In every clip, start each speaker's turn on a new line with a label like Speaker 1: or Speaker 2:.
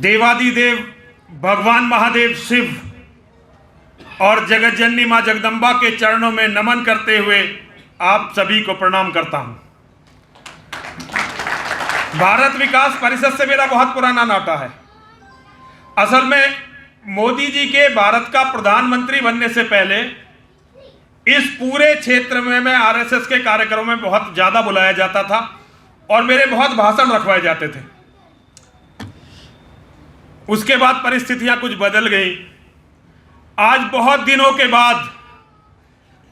Speaker 1: देवादिदेव भगवान महादेव शिव और जगत जननी मां जगदम्बा के चरणों में नमन करते हुए आप सभी को प्रणाम करता हूं। भारत विकास परिषद से मेरा बहुत पुराना नाता है। असल में मोदी जी के भारत का प्रधानमंत्री बनने से पहले इस पूरे क्षेत्र में मैं आरएसएस के कार्यक्रमों में बहुत ज़्यादा बुलाया जाता था और मेरे बहुत भाषण रखवाए जाते थे। उसके बाद परिस्थितियां कुछ बदल गई। आज बहुत दिनों के बाद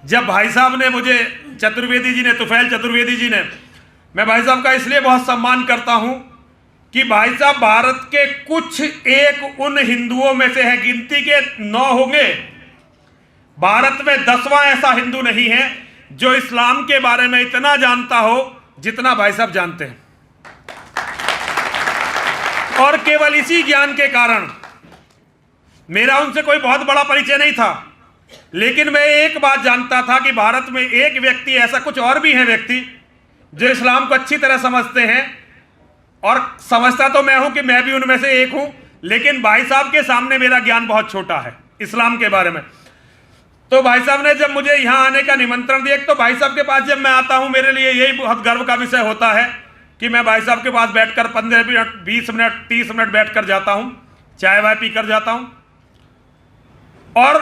Speaker 1: जब भाई साहब ने मुझे चतुर्वेदी जी ने, तुफैल चतुर्वेदी जी ने, मैं भाई साहब का इसलिए बहुत सम्मान करता हूं कि भाई साहब भारत के कुछ एक उन हिंदुओं में से हैं, गिनती के 9 होंगे, भारत में 10वां ऐसा हिंदू नहीं है जो इस्लाम के बारे में इतना जानता हो जितना भाई साहब जानते हैं। और केवल इसी ज्ञान के कारण, मेरा उनसे कोई बहुत बड़ा परिचय नहीं था, लेकिन मैं एक बात जानता था कि भारत में एक व्यक्ति, ऐसा कुछ और भी है व्यक्ति जो इस्लाम को अच्छी तरह समझते हैं, और समझता तो मैं हूं कि मैं भी उनमें से एक हूं, लेकिन भाई साहब के सामने मेरा ज्ञान बहुत छोटा है इस्लाम के बारे में। तो भाई साहब ने जब मुझे यहां आने का निमंत्रण दिया, तो भाई साहब के पास जब मैं आता हूं, मेरे लिए यही बहुत गर्व का विषय होता है कि मैं भाई साहब के पास बैठकर 15 मिनट, 20 मिनट, 30 मिनट बैठकर जाता हूं, चाय वाय पी कर जाता हूं। और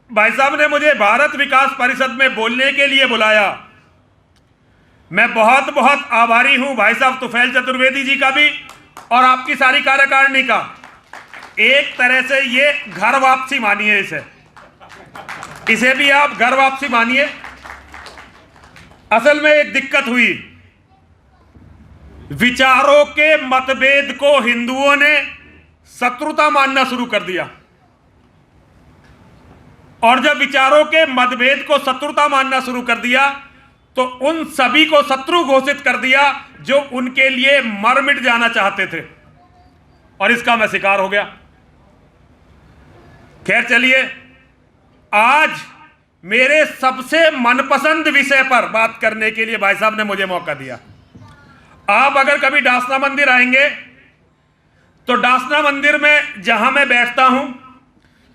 Speaker 1: भाई साहब ने मुझे भारत विकास परिषद में बोलने के लिए बुलाया। मैं बहुत बहुत आभारी हूं भाई साहब तुफैल चतुर्वेदी जी का भी और आपकी सारी कार्यकारिणी का। एक तरह से ये घर वापसी मानिए, इसे भी आप घर वापसी मानिए। असल में एक दिक्कत हुई, विचारों के मतभेद को हिंदुओं ने शत्रुता मानना शुरू कर दिया, और जब विचारों के मतभेद को शत्रुता मानना शुरू कर दिया तो उन सभी को शत्रु घोषित कर दिया जो उनके लिए मर मिट जाना चाहते थे, और इसका मैं शिकार हो गया। खैर चलिए, आज मेरे सबसे मनपसंद विषय पर बात करने के लिए भाई साहब ने मुझे मौका दिया। आप अगर कभी डासना मंदिर आएंगे तो डासना मंदिर में जहां मैं बैठता हूं,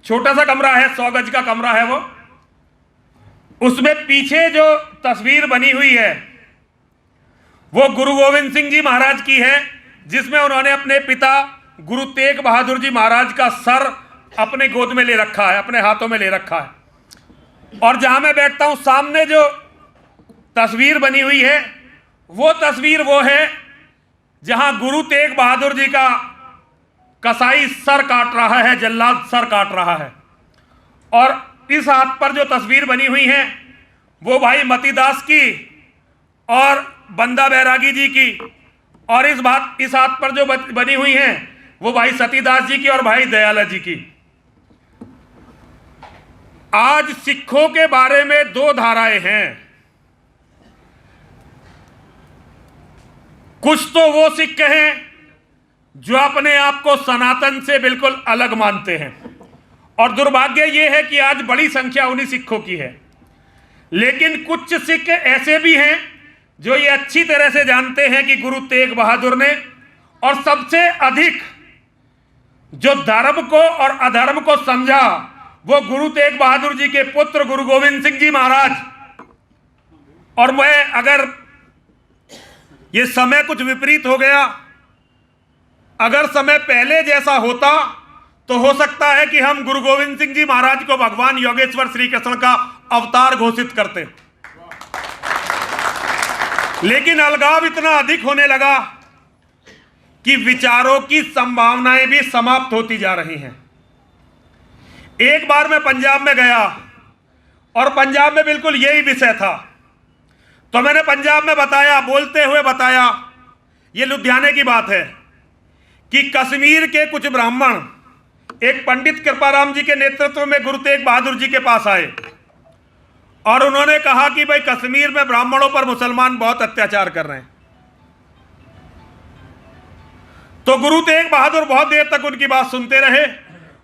Speaker 1: छोटा सा कमरा है, 100 गज का कमरा है वो, उसमें पीछे जो तस्वीर बनी हुई है वो गुरु गोविंद सिंह जी महाराज की है, जिसमें उन्होंने अपने पिता गुरु तेग बहादुर जी महाराज का सर अपने गोद में ले रखा है, अपने हाथों में ले रखा है। और जहां मैं बैठता हूं, सामने जो तस्वीर बनी हुई है वो तस्वीर वो है जहां गुरु तेग बहादुर जी का कसाई सर काट रहा है, जल्लाद सर काट रहा है। और इस हाथ पर जो तस्वीर बनी हुई है वो भाई मतीदास की और बंदा बैरागी जी की, और इस हाथ पर जो बनी हुई है वो भाई सतीदास जी की और भाई दयाला जी की। आज सिखों के बारे में 2 धाराएं हैं। कुछ तो वो सिख हैं जो अपने आप को सनातन से बिल्कुल अलग मानते हैं, और दुर्भाग्य ये है कि आज बड़ी संख्या उन्हीं सिखों की है। लेकिन कुछ सिख ऐसे भी हैं जो ये अच्छी तरह से जानते हैं कि गुरु तेग बहादुर ने, और सबसे अधिक जो धर्म को और अधर्म को समझा वो गुरु तेग बहादुर जी के पुत्र गुरु गोविंद सिंह जी महाराज। और मैं, अगर ये समय कुछ विपरीत हो गया, अगर समय पहले जैसा होता तो हो सकता है कि हम गुरु गोविंद सिंह जी महाराज को भगवान योगेश्वर श्री कृष्ण का अवतार घोषित करते। लेकिन अलगाव इतना अधिक होने लगा कि विचारों की संभावनाएं भी समाप्त होती जा रही हैं। एक बार मैं पंजाब में गया और पंजाब में बिल्कुल यही विषय था, तो मैंने पंजाब में बताया, बोलते हुए बताया, ये लुधियाने की बात है, कि कश्मीर के कुछ ब्राह्मण एक पंडित कृपाराम जी के नेतृत्व में गुरु तेग बहादुर जी के पास आए, और उन्होंने कहा कि भाई कश्मीर में ब्राह्मणों पर मुसलमान बहुत अत्याचार कर रहे हैं। तो गुरु तेग बहादुर बहुत देर तक उनकी बात सुनते रहे,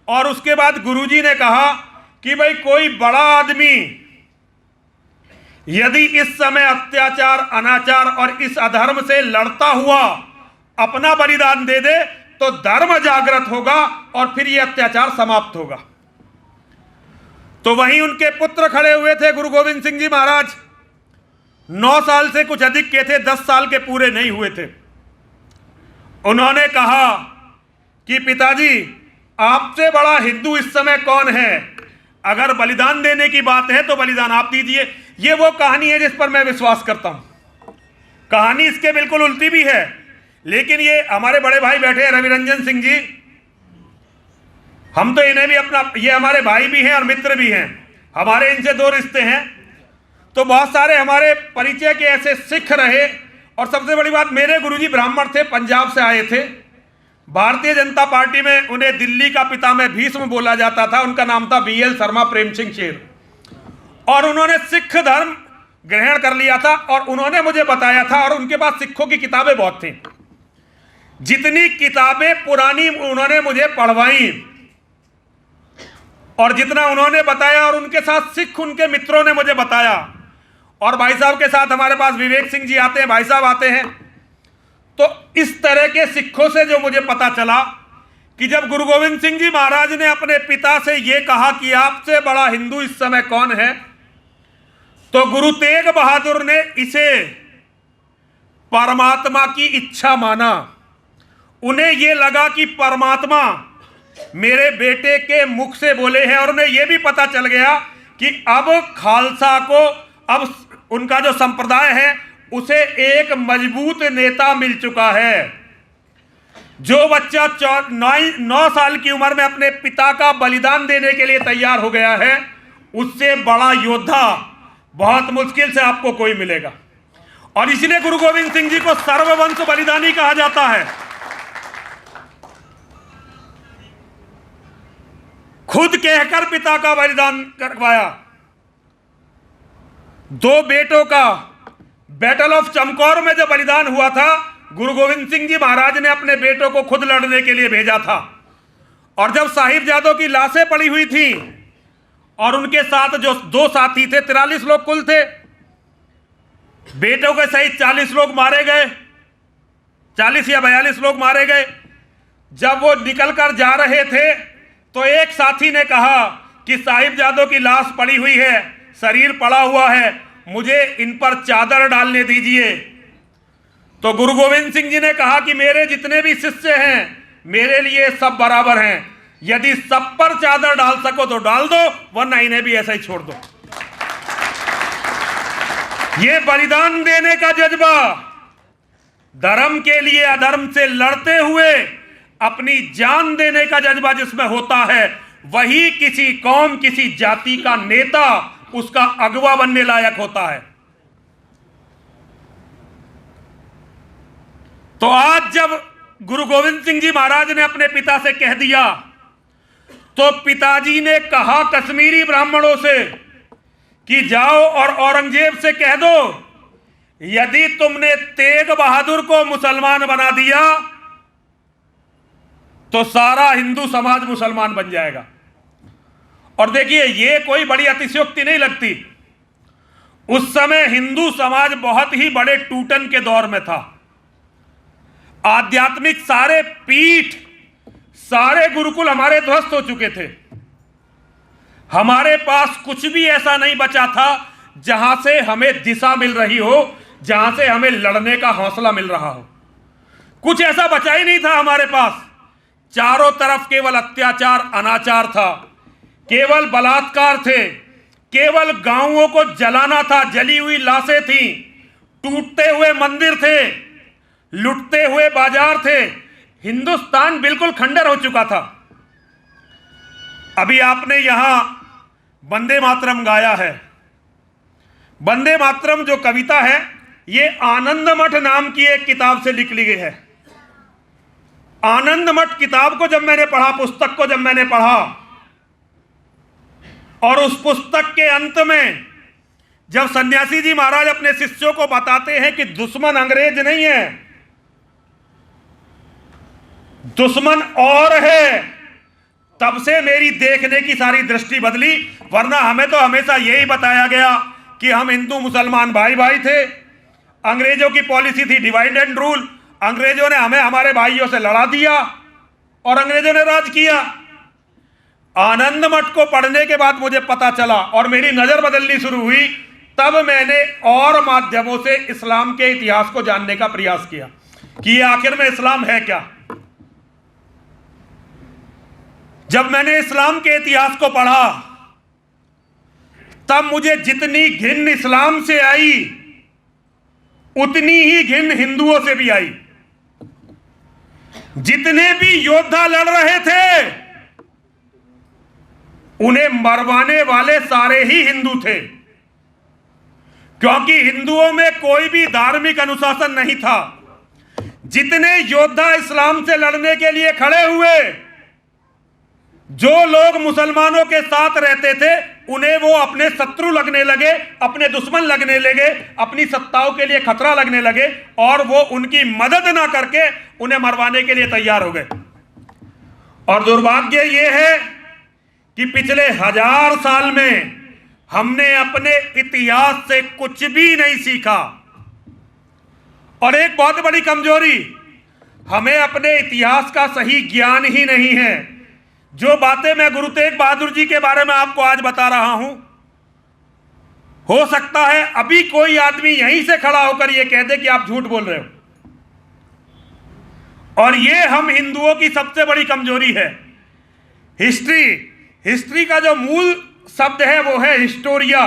Speaker 1: और उसके बाद गुरुजी ने कहा कि भाई कोई बड़ा आदमी यदि इस समय अत्याचार, अनाचार और इस अधर्म से लड़ता हुआ अपना बलिदान दे दे तो धर्म जागृत होगा और फिर यह अत्याचार समाप्त होगा। तो वहीं उनके पुत्र खड़े हुए थे, गुरु गोविंद सिंह जी महाराज। 9 साल से कुछ अधिक के थे, 10 साल के पूरे नहीं हुए थे। उन्होंने कहा कि पिताजी, आपसे बड़ा हिंदू इस समय कौन है? अगर बलिदान देने की बात है तो बलिदान आप दीजिए। ये वो कहानी है जिस पर मैं विश्वास करता हूं। कहानी इसके बिल्कुल उल्टी भी है, लेकिन ये हमारे बड़े भाई बैठे हैं रविरंजन सिंह जी, हम तो इन्हें भी अपना, ये हमारे भाई भी हैं और मित्र भी हैं, हमारे इनसे 2 रिश्ते हैं। तो बहुत सारे हमारे परिचय के ऐसे सिख रहे। और सबसे बड़ी बात, मेरे गुरुजी ब्राह्मण थे, पंजाब से आए थे। भारतीय जनता पार्टी में उन्हें दिल्ली का पितामह भीष्म बोला जाता था। उनका नाम था BL शर्मा प्रेम सिंह शेर, और उन्होंने सिख धर्म ग्रहण कर लिया था। और उन्होंने मुझे बताया था, और उनके पास सिखों की किताबें बहुत थी। जितनी किताबें पुरानी उन्होंने मुझे पढ़वाई और जितना उन्होंने बताया, और उनके साथ सिख उनके मित्रों ने मुझे बताया, और भाई साहब के साथ हमारे पास विवेक सिंह जी आते हैं, भाई साहब आते हैं। तो इस तरह के सिखों से जो मुझे पता चला कि जब गुरु गोविंद सिंह जी महाराज ने अपने पिता से यह कहा कि आपसे बड़ा हिंदू इस समय कौन है, तो गुरु तेग बहादुर ने इसे परमात्मा की इच्छा माना। उन्हें यह लगा कि परमात्मा मेरे बेटे के मुख से बोले हैं, और उन्हें यह भी पता चल गया कि अब खालसा को, अब उनका जो संप्रदाय है उसे एक मजबूत नेता मिल चुका है। जो बच्चा 9 साल की उम्र में अपने पिता का बलिदान देने के लिए तैयार हो गया है, उससे बड़ा योद्धा बहुत मुश्किल से आपको कोई मिलेगा। और इसलिए गुरु गोविंद सिंह जी को सर्ववंश बलिदानी कहा जाता है। खुद कहकर पिता का बलिदान करवाया। 2 बेटों का बैटल ऑफ चमकौर में जब बलिदान हुआ था, गुरु गोविंद सिंह जी महाराज ने अपने बेटों को खुद लड़ने के लिए भेजा था। और जब साहिबजादों की लाशें पड़ी हुई थी और उनके साथ जो 2 साथी थे, 43 लोग कुल थे, बेटों के सहित 40 लोग मारे गए, 40 या 42 लोग मारे गए। जब वो निकलकर जा रहे थे तो एक साथी ने कहा कि साहिबजादों की लाश पड़ी हुई है, शरीर पड़ा हुआ है, मुझे इन पर चादर डालने दीजिए। तो गुरु गोविंद सिंह जी ने कहा कि मेरे जितने भी शिष्य हैं, मेरे लिए सब बराबर हैं। यदि सब पर चादर डाल सको तो डाल दो, वरना इन्हें भी ऐसा ही छोड़ दो। ये बलिदान देने का जज्बा, धर्म के लिए अधर्म से लड़ते हुए अपनी जान देने का जज्बा जिसमें होता है, वही किसी कौम, किसी जाति का नेता, उसका अगवा बनने लायक होता है। तो आज जब गुरु गोविंद सिंह जी महाराज ने अपने पिता से कह दिया, तो पिताजी ने कहा कश्मीरी ब्राह्मणों से कि जाओ और औरंगजेब से कह दो, यदि तुमने तेग बहादुर को मुसलमान बना दिया तो सारा हिंदू समाज मुसलमान बन जाएगा। और देखिए, ये कोई बड़ी अतिशयोक्ति नहीं लगती। उस समय हिंदू समाज बहुत ही बड़े टूटन के दौर में था। आध्यात्मिक सारे पीठ, सारे गुरुकुल हमारे ध्वस्त हो चुके थे। हमारे पास कुछ भी ऐसा नहीं बचा था जहां से हमें दिशा मिल रही हो, जहां से हमें लड़ने का हौसला मिल रहा हो। कुछ ऐसा बचा ही नहीं था हमारे पास। चारों तरफ केवल अत्याचार, अनाचार था, केवल बलात्कार थे, केवल गांवों को जलाना था, जली हुई लाशें थी, टूटते हुए मंदिर थे, लुटते हुए बाजार थे। हिंदुस्तान बिल्कुल खंडर हो चुका था। अभी आपने यहां वंदे मातरम गाया है। वंदे मातरम जो कविता है, ये आनंद मठ नाम की एक किताब से लिख ली गई है। आनंद मठ किताब को जब मैंने पढ़ा, पुस्तक को जब मैंने पढ़ा, और उस पुस्तक के अंत में जब सन्यासी जी महाराज अपने शिष्यों को बताते हैं कि दुश्मन अंग्रेज नहीं है, दुश्मन और है, तब से मेरी देखने की सारी दृष्टि बदली। वरना हमें तो हमेशा यही बताया गया कि हम हिंदू मुसलमान भाई भाई थे। अंग्रेजों की पॉलिसी थी डिवाइड एंड रूल। अंग्रेजों ने हमें हमारे भाइयों से लड़ा दिया। और अंग्रेजों ने राज किया। आनंद मठ को पढ़ने के बाद मुझे पता चला और मेरी नजर बदलनी शुरू हुई। तब मैंने और माध्यमों से इस्लाम के इतिहास को जानने का प्रयास किया कि ये आखिर में इस्लाम है क्या। जब मैंने इस्लाम के इतिहास को पढ़ा तब मुझे जितनी घिन इस्लाम से आई उतनी ही घिन हिंदुओं से भी आई। जितने भी योद्धा लड़ रहे थे उन्हें मरवाने वाले सारे ही हिंदू थे, क्योंकि हिंदुओं में कोई भी धार्मिक अनुशासन नहीं था। जितने योद्धा इस्लाम से लड़ने के लिए खड़े हुए, जो लोग मुसलमानों के साथ रहते थे उन्हें वो अपने शत्रु लगने लगे, अपने दुश्मन लगने लगे, अपनी सत्ताओं के लिए खतरा लगने लगे और वो उनकी मदद ना करके उन्हें मरवाने के लिए तैयार हो गए। और दुर्भाग्य ये है कि पिछले 1000 साल में हमने अपने इतिहास से कुछ भी नहीं सीखा। और एक बहुत बड़ी कमजोरी, हमें अपने इतिहास का सही ज्ञान ही नहीं है। जो बातें मैं गुरु तेग बहादुर जी के बारे में आपको आज बता रहा हूं, हो सकता है अभी कोई आदमी यहीं से खड़ा होकर यह कह दे कि आप झूठ बोल रहे हो। और ये हम हिंदुओं की सबसे बड़ी कमजोरी है। हिस्ट्री का जो मूल शब्द है वो है हिस्टोरिया।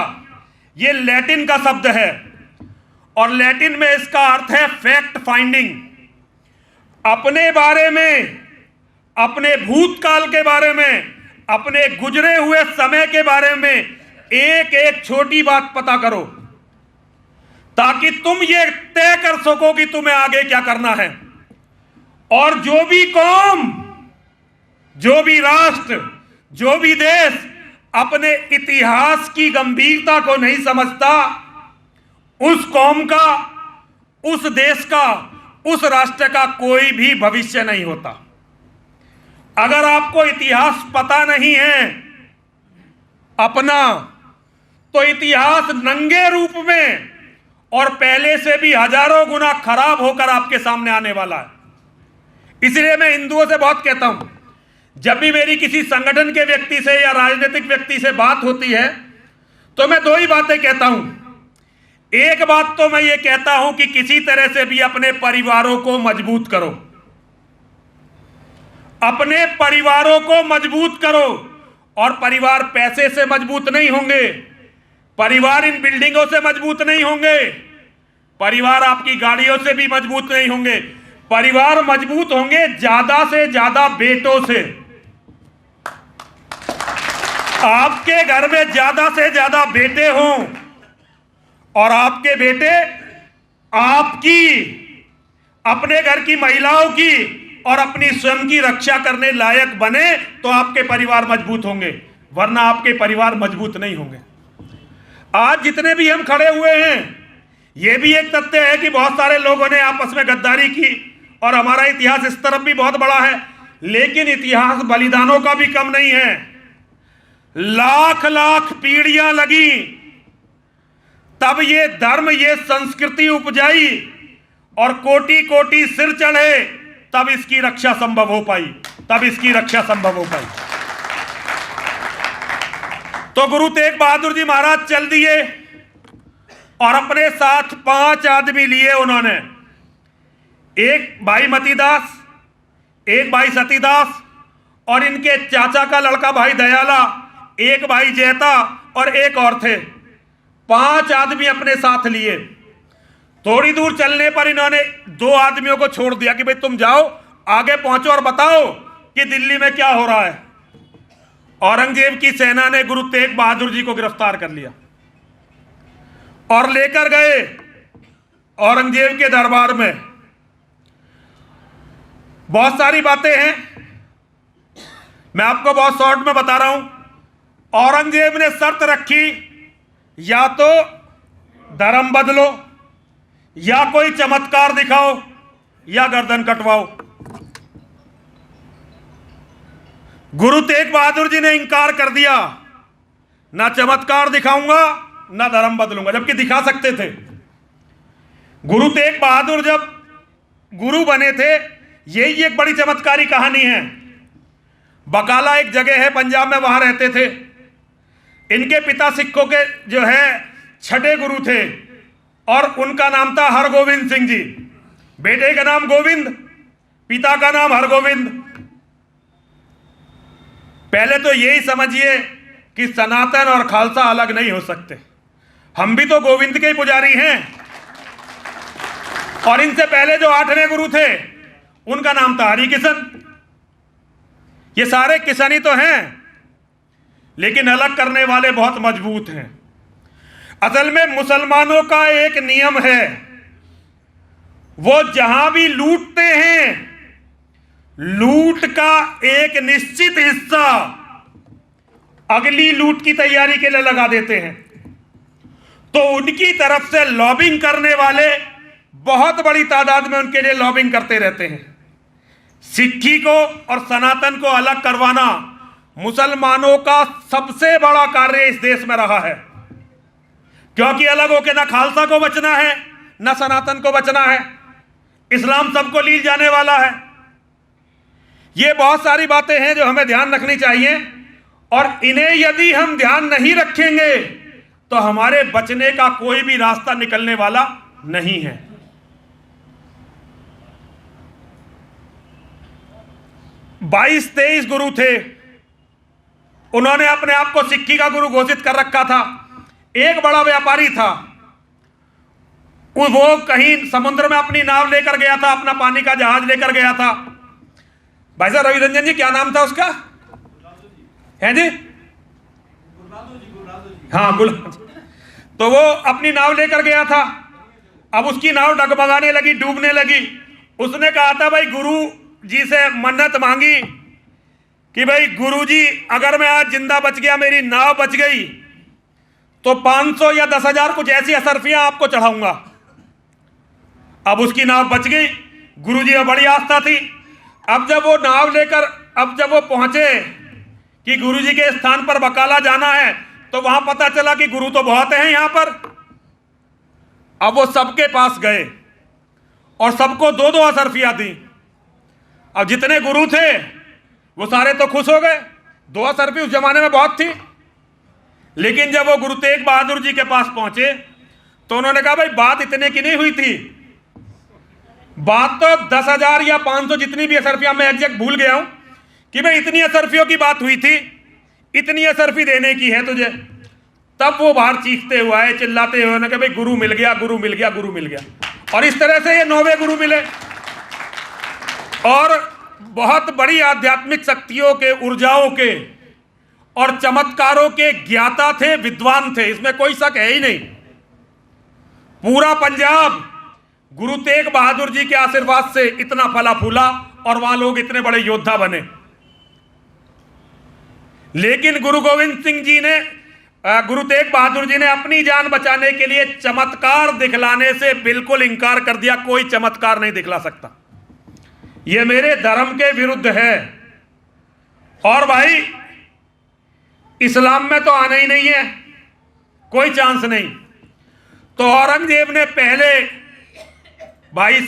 Speaker 1: ये लैटिन का शब्द है और लैटिन में इसका अर्थ है फैक्ट फाइंडिंग। अपने बारे में, अपने भूतकाल के बारे में, अपने गुजरे हुए समय के बारे में एक एक छोटी बात पता करो ताकि तुम ये तय कर सको कि तुम्हें आगे क्या करना है। और जो भी कौम, जो भी राष्ट्र, जो भी देश अपने इतिहास की गंभीरता को नहीं समझता, उस कौम का, उस देश का, उस राष्ट्र का कोई भी भविष्य नहीं होता। अगर आपको इतिहास पता नहीं है अपना, तो इतिहास नंगे रूप में और पहले से भी हजारों गुना खराब होकर आपके सामने आने वाला है। इसलिए मैं हिंदुओं से बहुत कहता हूं, जब भी मेरी किसी संगठन के व्यक्ति से या राजनीतिक व्यक्ति से बात होती है तो मैं दो ही बातें कहता हूं। एक बात तो मैं ये कहता हूं कि किसी तरह से भी अपने परिवारों को मजबूत करो, अपने परिवारों को मजबूत करो। और परिवार पैसे से मजबूत नहीं होंगे, परिवार इन बिल्डिंगों से मजबूत नहीं होंगे, परिवार आपकी गाड़ियों से भी मजबूत नहीं होंगे। परिवार मजबूत होंगे ज्यादा से ज्यादा बेटों से। आपके घर में ज्यादा से ज्यादा बेटे हों और आपके बेटे आपकी, अपने घर की महिलाओं की और अपनी स्वयं की रक्षा करने लायक बने तो आपके परिवार मजबूत होंगे, वरना आपके परिवार मजबूत नहीं होंगे। आज जितने भी हम खड़े हुए हैं, यह भी एक तथ्य है कि बहुत सारे लोगों ने आपस में गद्दारी की और हमारा इतिहास इस तरफ भी बहुत बड़ा है, लेकिन इतिहास बलिदानों का भी कम नहीं है। लाख लाख पीढ़ियां लगी तब ये धर्म, ये संस्कृति उपजाई और कोटि कोटि सिर चढ़े तब इसकी रक्षा संभव हो पाई, तब इसकी रक्षा संभव हो पाई। तो गुरु तेग बहादुर जी महाराज चल दिए और अपने साथ 5 आदमी लिए उन्होंने। एक भाई मतीदास, एक भाई सतीदास और इनके चाचा का लड़का भाई दयाला, एक भाई जैता और एक और थे। 5 आदमी अपने साथ लिए। थोड़ी दूर चलने पर इन्होंने 2 आदमियों को छोड़ दिया कि भाई तुम जाओ, आगे पहुंचो और बताओ कि दिल्ली में क्या हो रहा है। औरंगजेब की सेना ने गुरु तेग बहादुर जी को गिरफ्तार कर लिया और लेकर गए औरंगजेब के दरबार में। बहुत सारी बातें हैं, मैं आपको बहुत शॉर्ट में बता रहा हूं। औरंगजेब ने शर्त रखी, या तो धर्म बदलो, या कोई चमत्कार दिखाओ, या गर्दन कटवाओ। गुरु तेग बहादुर जी ने इंकार कर दिया, ना चमत्कार दिखाऊंगा ना धर्म बदलूंगा, जबकि दिखा सकते थे। गुरु तेग बहादुर जब गुरु बने थे, यही एक बड़ी चमत्कारी कहानी है। बकाला एक जगह है पंजाब में, वहां रहते थे। इनके पिता सिखों के जो है छठे गुरु थे और उनका नाम था हरगोविंद सिंह जी। बेटे का नाम गोविंद, पिता का नाम हरगोविंद। पहले तो यही समझिए कि सनातन और खालसा अलग नहीं हो सकते। हम भी तो गोविंद के ही पुजारी हैं। और इनसे पहले जो 8वें गुरु थे उनका नाम था हरिकिशन। ये सारे किशन ही तो हैं, लेकिन अलग करने वाले बहुत मजबूत हैं। असल में मुसलमानों का एक नियम है, वो जहां भी लूटते हैं, लूट का एक निश्चित हिस्सा अगली लूट की तैयारी के लिए लगा देते हैं। तो उनकी तरफ से लॉबिंग करने वाले बहुत बड़ी तादाद में उनके लिए लॉबिंग करते रहते हैं। सिक्खी को और सनातन को अलग करवाना मुसलमानों का सबसे बड़ा कार्य इस देश में रहा है, क्योंकि अलग होकर ना खालसा को बचना है ना सनातन को बचना है। इस्लाम सबको लील जाने वाला है। ये बहुत सारी बातें हैं जो हमें ध्यान रखनी चाहिए, और इन्हें यदि हम ध्यान नहीं रखेंगे तो हमारे बचने का कोई भी रास्ता निकलने वाला नहीं है। बाईस 23 गुरु थे, उन्होंने अपने आप को सिक्खी का गुरु घोषित कर रखा था। एक बड़ा व्यापारी था, वो कहीं समुद्र में अपनी नाव लेकर गया था, अपना पानी का जहाज लेकर गया था। भाई साहब रवि रंजन जी, क्या नाम था उसका? है जी, हाँ गुल। तो वो अपनी नाव लेकर गया था। अब उसकी नाव डगमगाने लगी, डूबने लगी। उसने कहा था भाई गुरु जी से मन्नत मांगी कि भाई गुरु जी अगर मैं आज जिंदा बच गया, मेरी नाव बच गई, तो 500 या 10,000 कुछ ऐसी असरफियां आपको चढ़ाऊंगा। अब उसकी नाव बच गई, गुरु जी में बड़ी आस्था थी। अब जब वो नाव लेकर जब वो पहुंचे कि गुरु जी के स्थान पर बकाला जाना है, तो वहां पता चला कि गुरु तो बहुत हैं यहां पर। अब वो सबके पास गए और सबको 2-2 असरफियां दी। अब जितने गुरु थे वो सारे तो खुश हो गए, 2 असरफी उस जमाने में बहुत थी। लेकिन जब वो गुरु तेग बहादुर जी के पास पहुंचे तो उन्होंने कहा भाई बात इतने की नहीं हुई थी, बात तो 10,000 या 500 जितनी भी असरफियां, मैं एग्जैक्ट भूल गया हूं, कि भाई इतनी असरफियों की बात हुई थी, इतनी असरफी देने की है तुझे। तब वो बाहर चीखते हुए आए, चिल्लाते हुए कि भाई गुरु मिल गया, गुरु मिल गया, गुरु मिल गया। और इस तरह से ये 9वें गुरु मिले। और बहुत बड़ी आध्यात्मिक शक्तियों के, ऊर्जाओं के और चमत्कारों के ज्ञाता थे, विद्वान थे, इसमें कोई शक है ही नहीं। पूरा पंजाब गुरु तेग बहादुर जी के आशीर्वाद से इतना फला फूला और वहां लोग इतने बड़े योद्धा बने। लेकिन गुरु गोविंद सिंह जी ने, गुरु तेग बहादुर जी ने अपनी जान बचाने के लिए चमत्कार दिखलाने से बिल्कुल इंकार कर दिया। कोई चमत्कार नहीं दिखला सकता, यह मेरे धर्म के विरुद्ध है। और भाई इस्लाम में तो आना ही नहीं है, कोई चांस नहीं। तो औरंगजेब ने पहले भाई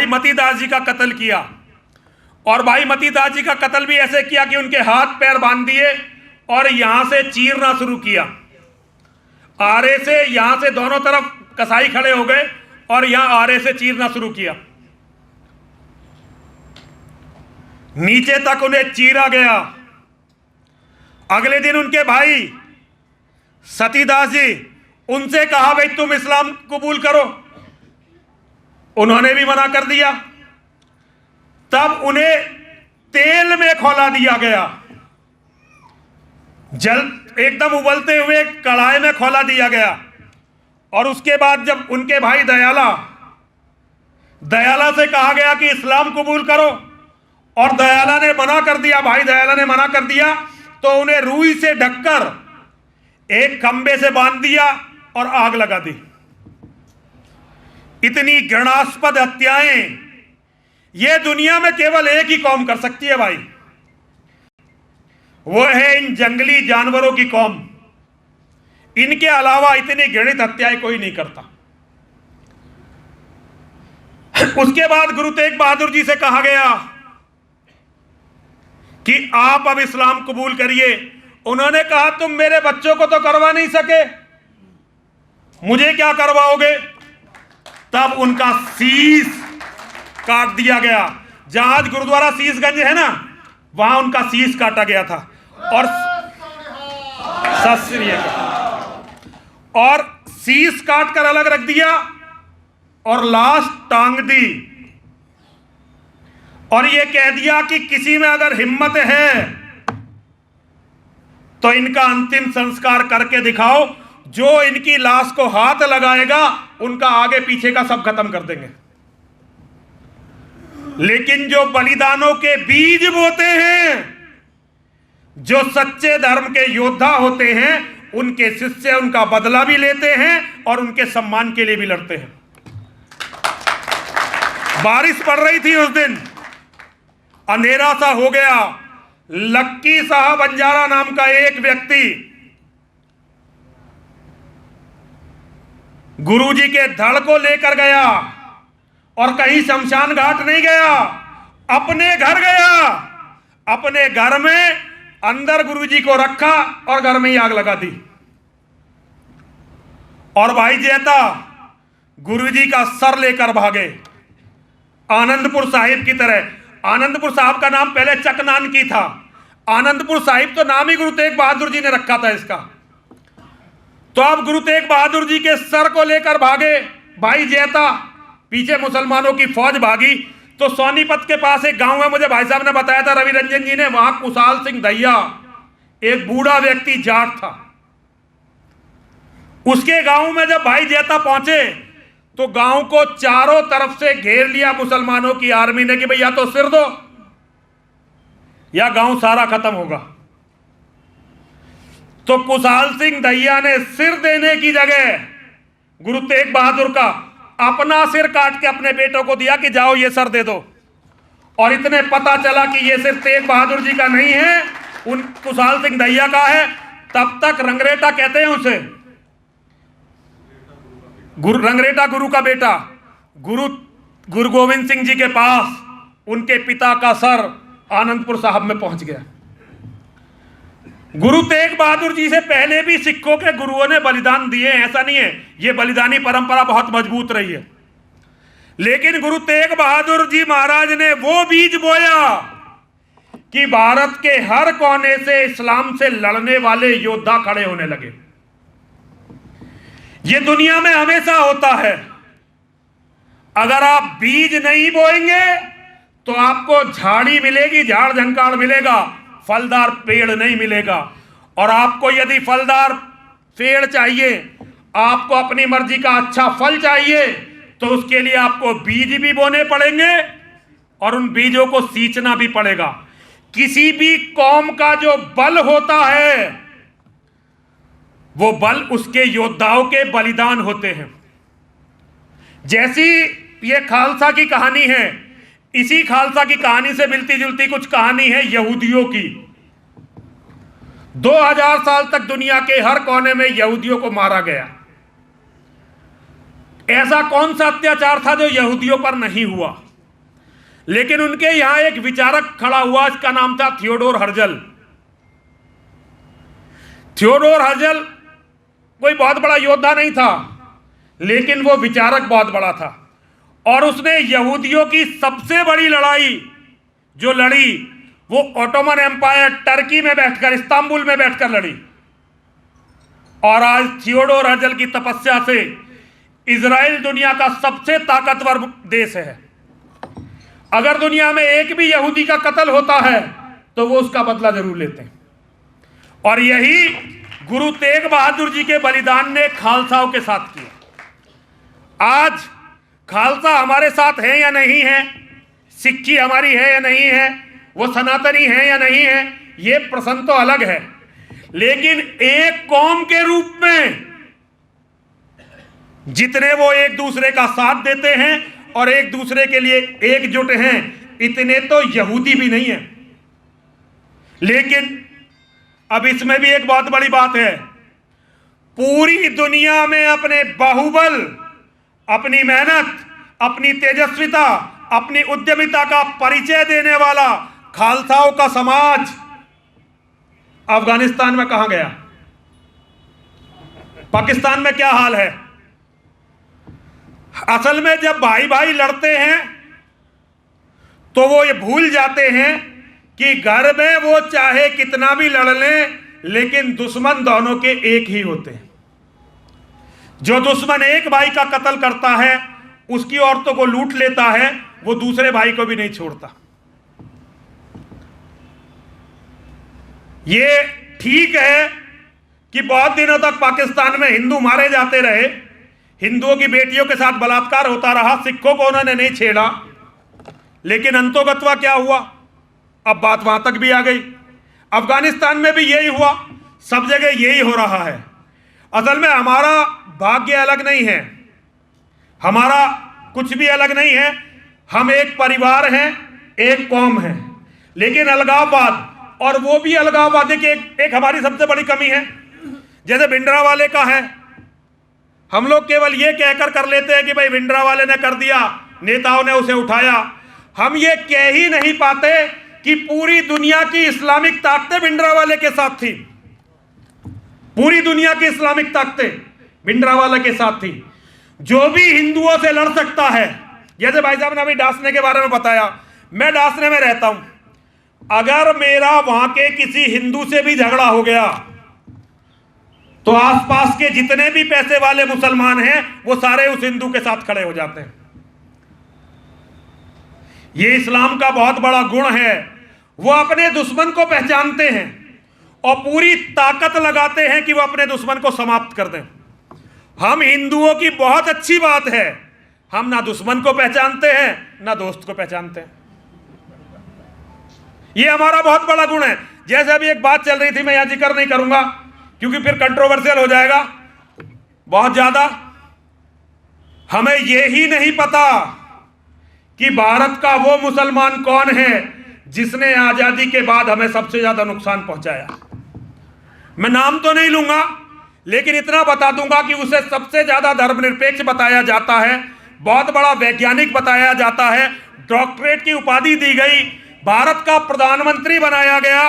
Speaker 1: मतीदास जी का कत्ल किया, और भाई मतीदास जी का कत्ल भी ऐसे किया कि उनके हाथ पैर बांध दिए और यहां से चीरना शुरू किया। आरे से, यहां से दोनों तरफ कसाई खड़े हो गए और यहां आरे से चीरना शुरू किया। नीचे तक उन्हें चीरा गया। अगले दिन उनके भाई सतीदास जी, उनसे कहा भाई तुम इस्लाम कबूल करो, उन्होंने भी मना कर दिया। तब उन्हें तेल में खौला दिया गया, जल एकदम उबलते हुए कढ़ाई में खौला दिया गया। और उसके बाद जब उनके भाई दयाला से कहा गया कि इस्लाम कबूल करो, और दयाला ने मना कर दिया, भाई दयाला ने मना कर दिया, तो उन्हें रुई से ढककर एक खंबे से बांध दिया और आग लगा दी। इतनी घृणास्पद हत्याएं ये दुनिया में केवल एक ही कौम कर सकती है भाई, वो है इन जंगली जानवरों की कौम। इनके अलावा इतनी घृणित हत्याएं कोई नहीं करता। उसके बाद गुरु तेग बहादुर जी से कहा गया कि आप अब इस्लाम कबूल करिए। उन्होंने कहा तुम मेरे बच्चों को तो करवा नहीं सके, मुझे क्या करवाओगे? तब उनका शीश काट दिया गया। जहां आज गुरुद्वारा शीशगंज है ना, वहां उनका शीश काटा गया था। और सत श्री अकाल। और शीश काट कर अलग रख दिया और लाश टांग दी और यह कह दिया कि किसी में अगर हिम्मत है तो इनका अंतिम संस्कार करके दिखाओ, जो इनकी लाश को हाथ लगाएगा उनका आगे पीछे का सब खत्म कर देंगे। लेकिन जो बलिदानों के बीज बोते हैं, जो सच्चे धर्म के योद्धा होते हैं, उनके शिष्य उनका बदला भी लेते हैं और उनके सम्मान के लिए भी लड़ते हैं। बारिश पड़ रही थी उस दिन, अंधेरा सा हो गया। लक्की साहब बंजारा नाम का एक व्यक्ति गुरुजी के धड़ को लेकर गया और कहीं शमशान घाट नहीं गया, अपने घर गया। अपने घर में अंदर गुरुजी को रखा और घर में ही आग लगा दी। और भाई जेता गुरुजी का सर लेकर भागे आनंदपुर साहिब की तरह। आनंदपुर साहब का नाम पहले चकनानकी था, आनंदपुर साहिब तो नाम ही गुरु तेग बहादुर जी ने रखा था इसका। तो अब गुरु तेग बहादुर जी के सर को लेकर भागे भाई जेता। पीछे मुसलमानों की फौज भागी। तो सोनीपत के पास एक गांव है, मुझे भाई साहब ने बताया था, रवि रंजन जी ने, वहां कुशाल सिंह दहिया एक बूढ़ा व्यक्ति जाट था। उसके गांव में जब भाई जेता पहुंचे तो गांव को चारों तरफ से घेर लिया मुसलमानों की आर्मी ने कि भाई या तो सिर दो या गांव सारा खत्म होगा। तो कुशाल सिंह दहिया ने सिर देने की जगह गुरु तेग बहादुर का अपना सिर काट के अपने बेटों को दिया कि जाओ ये सर दे दो। और इतने पता चला कि ये सिर तेग बहादुर जी का नहीं है, उन कुशाल सिंह दहिया का है। तब तक रंगरेटा कहते हैं उसे, रंगरेटा गुरु का बेटा, गुरु गोविंद सिंह जी के पास उनके पिता का सर आनंदपुर साहब में पहुंच गया। गुरु तेग बहादुर जी से पहले भी सिखों के गुरुओं ने बलिदान दिए, ऐसा नहीं है, ये बलिदानी परंपरा बहुत मजबूत रही है। लेकिन गुरु तेग बहादुर जी महाराज ने वो बीज बोया कि भारत के हर कोने से इस्लाम से लड़ने वाले योद्धा खड़े होने लगे। ये दुनिया में हमेशा होता है, अगर आप बीज नहीं बोएंगे तो आपको झाड़ी मिलेगी, झाड़ झंकाड़ मिलेगा, फलदार पेड़ नहीं मिलेगा। और आपको यदि फलदार पेड़ चाहिए, आपको अपनी मर्जी का अच्छा फल चाहिए, तो उसके लिए आपको बीज भी बोने पड़ेंगे और उन बीजों को सींचना भी पड़ेगा। किसी भी कौम का जो बल होता है, वो बल उसके योद्धाओं के बलिदान होते हैं। जैसी ये खालसा की कहानी है, इसी खालसा की कहानी से मिलती जुलती कुछ कहानी है यहूदियों की। 2000 साल तक दुनिया के हर कोने में यहूदियों को मारा गया। ऐसा कौन सा अत्याचार था जो यहूदियों पर नहीं हुआ? लेकिन उनके यहां एक विचारक खड़ा हुआ, इसका नाम था थियोडोर हर्जल। थियोडोर हर्जल कोई बहुत बड़ा योद्धा नहीं था, लेकिन वो विचारक बहुत बड़ा था। और उसने यहूदियों की सबसे बड़ी लड़ाई जो लड़ी, वो ऑटोमन एम्पायर टर्की में बैठकर, इस्तांबुल में बैठकर लड़ी। और आज थियोडोर हर्जल की तपस्या से इजराइल दुनिया का सबसे ताकतवर देश है। अगर दुनिया में एक भी यहूदी का कत्ल होता है तो वो उसका बदला जरूर लेते हैं। और यही गुरु तेग बहादुर जी के बलिदान ने खालसाओं के साथ किया। आज खालसा हमारे साथ है या नहीं है, सिक्की हमारी है या नहीं है, वो सनातनी है या नहीं है, ये प्रश्न तो अलग है। लेकिन एक कौम के रूप में जितने वो एक दूसरे का साथ देते हैं और एक दूसरे के लिए एकजुट हैं, इतने तो यहूदी भी नहीं है। लेकिन अब इसमें भी एक बहुत बड़ी बात है, पूरी दुनिया में अपने बाहुबल, अपनी मेहनत, अपनी तेजस्विता, अपनी उद्यमिता का परिचय देने वाला खालसाओं का समाज अफगानिस्तान में कहां गया? पाकिस्तान में क्या हाल है? असल में जब भाई भाई लड़ते हैं तो वो ये भूल जाते हैं कि घर में वो चाहे कितना भी लड़ लें, लेकिन दुश्मन दोनों के एक ही होते हैं। जो दुश्मन एक भाई का कत्ल करता है, उसकी औरतों को लूट लेता है, वो दूसरे भाई को भी नहीं छोड़ता। ये ठीक है कि बहुत दिनों तक पाकिस्तान में हिंदू मारे जाते रहे, हिंदुओं की बेटियों के साथ बलात्कार होता रहा, सिखों को उन्होंने नहीं छेड़ा, लेकिन अंतोगत्वा क्या हुआ? अब बात वहां तक भी आ गई। अफगानिस्तान में भी यही हुआ, सब जगह यही हो रहा है। असल में हमारा भाग्य अलग नहीं है, हमारा कुछ भी अलग नहीं है। हम एक परिवार हैं, एक कौम है, लेकिन अलगाववाद, और वो भी अलगाववाद है कि एक हमारी सबसे बड़ी कमी है। जैसे भिंडरावाले का है, हम लोग केवल ये कहकर कर लेते हैं कि भाई भिंडरावाले ने कर दिया, नेताओं ने उसे उठाया। हम ये कह ही नहीं पाते कि पूरी दुनिया की इस्लामिक ताकतें भिंडरावाले के साथ थी। पूरी दुनिया की इस्लामिक ताकतें भिंडरावाले के साथ थी। जो भी हिंदुओं से लड़ सकता है, जैसे भाई साहब ने अभी डासने के बारे में बताया, मैं डासने में रहता हूं। अगर मेरा वहां के किसी हिंदू से भी झगड़ा हो गया तो आसपास के जितने भी पैसे वाले मुसलमान हैं वो सारे उस हिंदू के साथ खड़े हो जाते हैं। ये इस्लाम का बहुत बड़ा गुण है। वो अपने दुश्मन को पहचानते हैं और पूरी ताकत लगाते हैं कि वो अपने दुश्मन को समाप्त कर दें। हम हिंदुओं की बहुत अच्छी बात है, हम ना दुश्मन को पहचानते हैं ना दोस्त को पहचानते हैं। ये हमारा बहुत बड़ा गुण है। जैसे अभी एक बात चल रही थी, मैं यहां जिक्र नहीं करूंगा क्योंकि फिर कंट्रोवर्शियल हो जाएगा बहुत ज्यादा। हमें ये ही नहीं पता कि भारत का वो मुसलमान कौन है जिसने आजादी के बाद हमें सबसे ज्यादा नुकसान पहुंचाया। मैं नाम तो नहीं लूंगा, लेकिन इतना बता दूंगा कि उसे सबसे ज्यादा धर्मनिरपेक्ष बताया जाता है, बहुत बड़ा वैज्ञानिक बताया जाता है, डॉक्टरेट की उपाधि दी गई, भारत का प्रधानमंत्री बनाया गया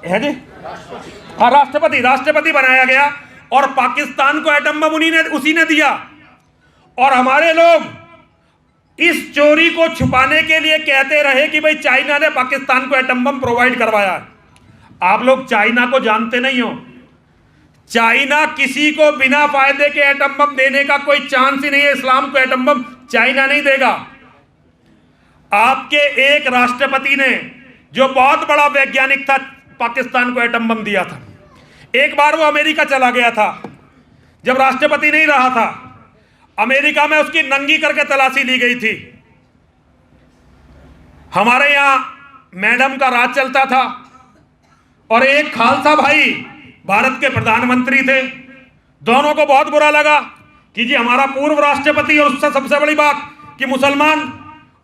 Speaker 1: है जी, हाँ राष्ट्रपति बनाया गया, और पाकिस्तान को एटम बम उसी ने दिया। और हमारे लोग इस चोरी को छुपाने के लिए कहते रहे कि भाई चाइना ने पाकिस्तान को एटम बम प्रोवाइड करवाया। आप लोग चाइना को जानते नहीं हो। चाइना किसी को बिना फायदे के एटम बम देने का कोई चांस ही नहीं है। इस्लाम को एटम बम चाइना नहीं देगा। आपके एक राष्ट्रपति ने, जो बहुत बड़ा वैज्ञानिक था, पाकिस्तान को एटम बम दिया था। एक बार वो अमेरिका चला गया था, जब राष्ट्रपति नहीं रहा था। अमेरिका में उसकी नंगी करके तलाशी ली गई थी। हमारे यहां मैडम का राज चलता था और एक खालसा भाई भारत के प्रधानमंत्री थे। दोनों को बहुत बुरा लगा कि जी हमारा पूर्व राष्ट्रपति, और उससे सबसे बड़ी बात कि मुसलमान,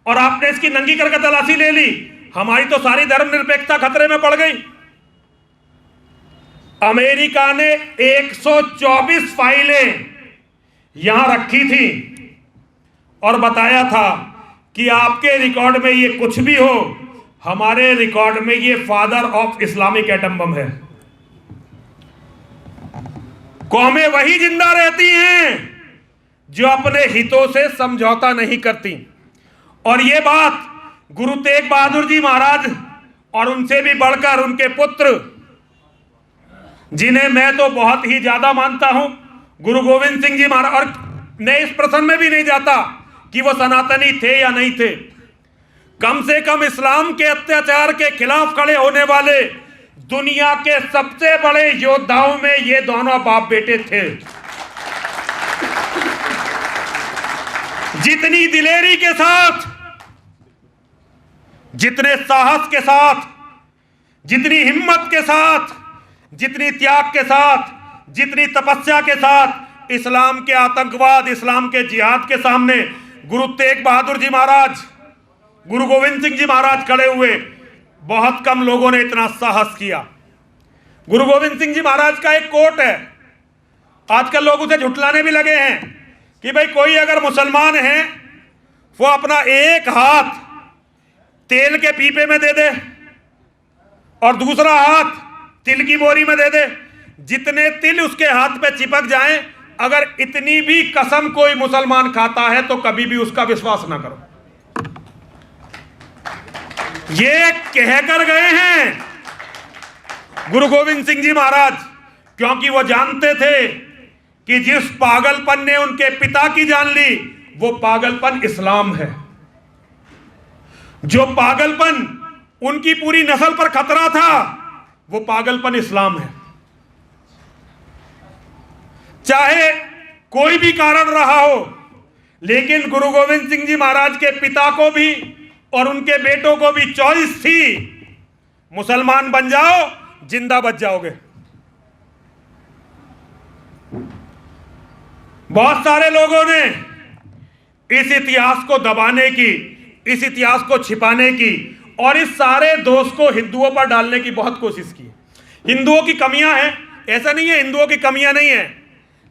Speaker 1: और आपने इसकी नंगी करके तलाशी ले ली। हमारी तो सारी धर्मनिरपेक्षता खतरे में पड़ गई। अमेरिका ने 124 फाइलें यहां रखी थी और बताया था कि आपके रिकॉर्ड में ये कुछ भी हो, हमारे रिकॉर्ड में ये father of Islamic atom bomb है। कौमें वही जिंदा रहती हैं जो अपने हितों से समझौता नहीं करती। और ये बात गुरु तेग बहादुर जी महाराज, और उनसे भी बढ़कर उनके पुत्र, जिन्हें मैं तो बहुत ही ज्यादा मानता हूं, गुरु गोविंद सिंह जी महाराज, और मैं इस प्रश्न में भी नहीं जाता कि वो सनातनी थे या नहीं थे। कम से कम इस्लाम के अत्याचार के खिलाफ खड़े होने वाले दुनिया के सबसे बड़े योद्धाओं में ये दोनों बाप बेटे थे। जितनी दिलेरी के साथ, जितने साहस के साथ, जितनी हिम्मत के साथ, जितनी त्याग के साथ, जितनी तपस्या के साथ इस्लाम के आतंकवाद, इस्लाम के जिहाद के सामने गुरु तेग बहादुर जी महाराज, गुरु गोविंद सिंह जी महाराज खड़े हुए, बहुत कम लोगों ने इतना साहस किया। गुरु गोविंद सिंह जी महाराज का एक कोट है, आजकल लोग उसे झुठलाने भी लगे हैं कि भाई कोई अगर मुसलमान है वो अपना एक हाथ तेल के पीपे में दे दे और दूसरा हाथ तिल की बोरी में दे दे, जितने तिल उसके हाथ पे चिपक जाएं, अगर इतनी भी कसम कोई मुसलमान खाता है तो कभी भी उसका विश्वास ना करो। ये कहकर गए हैं गुरु गोविंद सिंह जी महाराज, क्योंकि वो जानते थे कि जिस पागलपन ने उनके पिता की जान ली वो पागलपन इस्लाम है। जो पागलपन उनकी पूरी नस्ल पर खतरा था वो पागलपन इस्लाम है। चाहे कोई भी कारण रहा हो, लेकिन गुरु गोविंद सिंह जी महाराज के पिता को भी और उनके बेटों को भी चॉइस थी, मुसलमान बन जाओ जिंदा बच जाओगे। बहुत सारे लोगों ने इस इतिहास को दबाने की, इस इतिहास को छिपाने की और इस सारे दोष को हिंदुओं पर डालने की बहुत कोशिश की। हिंदुओं की कमियां हैं, ऐसा नहीं है हिंदुओं की कमियां नहीं है,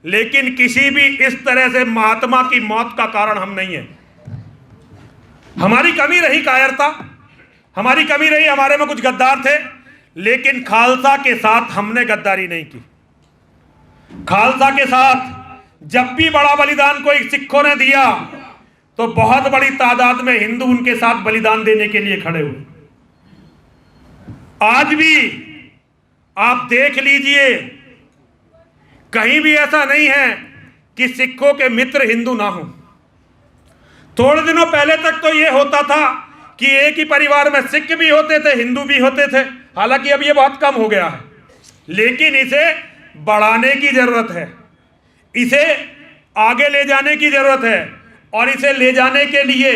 Speaker 1: लेकिन किसी भी इस तरह से महात्मा की मौत का कारण हम नहीं है। हमारी कमी रही कायरता, हमारी कमी रही हमारे में कुछ गद्दार थे, लेकिन खालसा के साथ हमने गद्दारी नहीं की। खालसा के साथ जब भी बड़ा बलिदान कोई सिखों ने दिया तो बहुत बड़ी तादाद में हिंदू उनके साथ बलिदान देने के लिए खड़े हुए। आज भी आप देख लीजिए, कहीं भी ऐसा नहीं है कि सिखों के मित्र हिंदू ना हो। थोड़े दिनों पहले तक तो यह होता था कि एक ही परिवार में सिख भी होते थे, हिंदू भी होते थे, हालांकि अब यह बहुत कम हो गया है, लेकिन इसे बढ़ाने की जरूरत है, इसे आगे ले जाने की जरूरत है और इसे ले जाने के लिए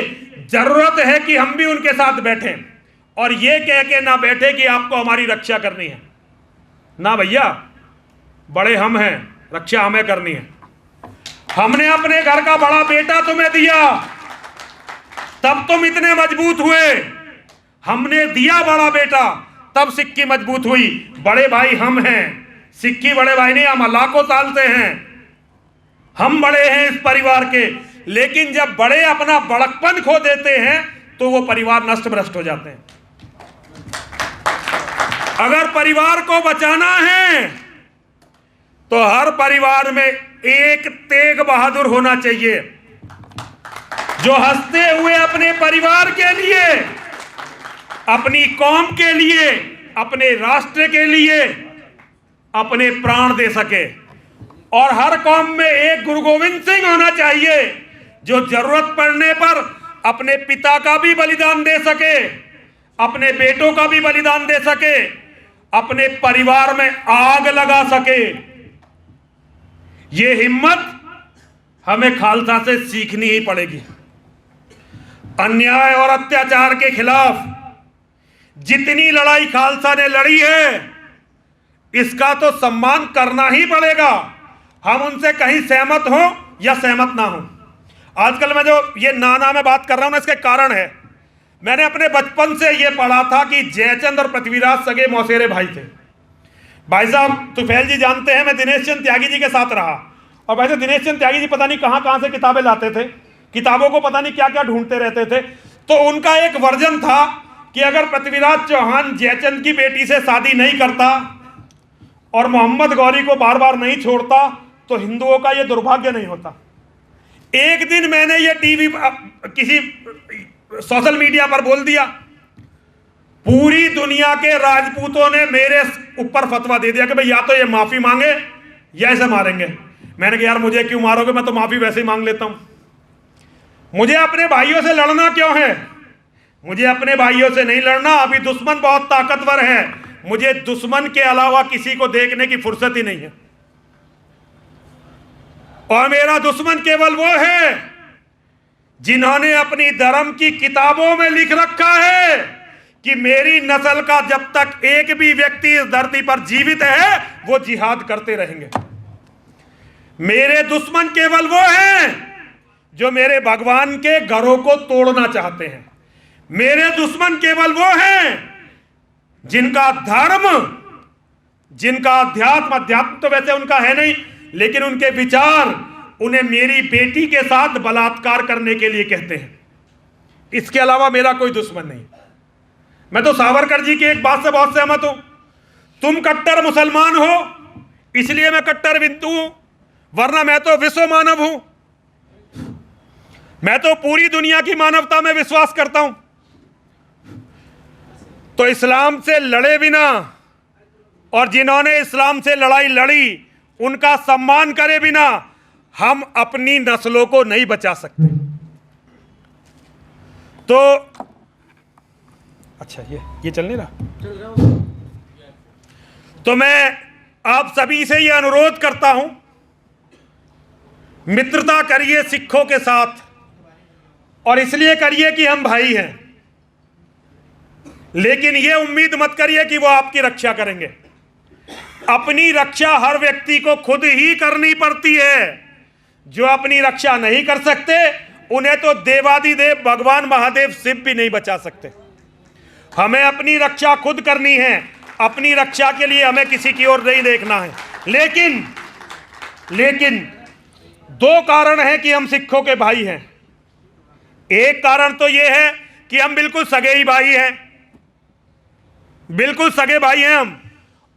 Speaker 1: जरूरत है कि हम भी उनके साथ बैठें और ये कह के ना बैठे कि आपको हमारी रक्षा करनी है। ना भैया, बड़े हम हैं, रक्षा हमें करनी है। हमने अपने घर का बड़ा बेटा तुम्हें दिया, तब तुम इतने मजबूत हुए। हमने दिया बड़ा बेटा, तब सिक्की मजबूत हुई। बड़े भाई हम हैं, सिक्की बड़े भाई नहीं, हम लाखों साल से हैं, हम बड़े हैं इस परिवार के। लेकिन जब बड़े अपना बड़कपन खो देते हैं तो वो परिवार नष्ट भ्रष्ट हो जाते हैं। अगर परिवार को बचाना है तो हर परिवार में एक तेग बहादुर होना चाहिए, जो हंसते हुए अपने परिवार के लिए, अपनी कौम के लिए, अपने राष्ट्र के लिए अपने प्राण दे सके। और हर कौम में एक गुरु गोविंद सिंह होना चाहिए जो जरूरत पड़ने पर अपने पिता का भी बलिदान दे सके, अपने बेटों का भी बलिदान दे सके, अपने परिवार में आग लगा सके। ये हिम्मत हमें खालसा से सीखनी ही पड़ेगी। अन्याय और अत्याचार के खिलाफ जितनी लड़ाई खालसा ने लड़ी है, इसका तो सम्मान करना ही पड़ेगा, हम उनसे कहीं सहमत हो या सहमत ना हो। आजकल मैं जो ये नाना में बात कर रहा हूं ना, इसके कारण है, मैंने अपने बचपन से ये पढ़ा था कि जयचंद और पृथ्वीराज सगे मौसेरे भाई थे। भाई साहब तुफैल जी जानते हैं, मैं दिनेश चंद त्यागी जी के साथ रहा, और वैसे दिनेश चंद त्यागी जी पता नहीं कहां कहां से किताबें लाते थे, किताबों को पता नहीं क्या क्या ढूंढते रहते थे। तो उनका एक वर्जन था कि अगर पृथ्वीराज चौहान जयचंद की बेटी से शादी नहीं करता और मोहम्मद गौरी को बार बार नहीं छोड़ता तो हिंदुओं का यह दुर्भाग्य नहीं होता। एक दिन मैंने ये टीवी किसी सोशल मीडिया पर बोल दिया, पूरी दुनिया के राजपूतों ने मेरे ऊपर फतवा दे दिया कि भाई या तो ये माफी मांगे या इसे मारेंगे। मैंने कहा यार मुझे क्यों मारोगे, मैं तो माफी वैसे ही मांग लेता हूं। मुझे अपने भाइयों से लड़ना क्यों है? मुझे अपने भाइयों से नहीं लड़ना, अभी दुश्मन बहुत ताकतवर है, मुझे दुश्मन के अलावा किसी को देखने की फुर्सत ही नहीं है। और मेरा दुश्मन केवल वो है जिन्होंने अपनी धर्म की किताबों में लिख रखा है कि मेरी नस्ल का जब तक एक भी व्यक्ति इस धरती पर जीवित है वो जिहाद करते रहेंगे। मेरे दुश्मन केवल वो हैं जो मेरे भगवान के घरों को तोड़ना चाहते हैं। मेरे दुश्मन केवल वो हैं जिनका धर्म, जिनका अध्यात्म तो वैसे उनका है नहीं, लेकिन उनके विचार उन्हें मेरी बेटी के साथ बलात्कार करने के लिए कहते हैं। इसके अलावा मेरा कोई दुश्मन नहीं। मैं तो सावरकर जी की एक बात से बहुत सहमत हूं, तुम कट्टर मुसलमान हो इसलिए मैं कट्टर हिंदू हूं, वरना मैं तो विश्व मानव हूं। मैं तो पूरी दुनिया की मानवता में विश्वास करता हूं। तो इस्लाम से लड़े बिना और जिन्होंने इस्लाम से लड़ाई लड़ी उनका सम्मान करे बिना हम अपनी नस्लों को नहीं बचा सकते। तो अच्छा ये चल नहीं रहा। तो मैं आप सभी से ये अनुरोध करता हूं, मित्रता करिए सिखों के साथ, और इसलिए करिए कि हम भाई हैं, लेकिन ये उम्मीद मत करिए कि वो आपकी रक्षा करेंगे। अपनी रक्षा हर व्यक्ति को खुद ही करनी पड़ती है। जो अपनी रक्षा नहीं कर सकते उन्हें तो देवादिदेव भगवान महादेव शिव भी नहीं बचा सकते। हमें अपनी रक्षा खुद करनी है। अपनी रक्षा के लिए हमें किसी की ओर नहीं देखना है। लेकिन दो कारण हैं कि हम सिखों के भाई हैं। एक कारण तो यह है कि हम बिल्कुल सगे ही भाई हैं, बिल्कुल सगे भाई हैं हम।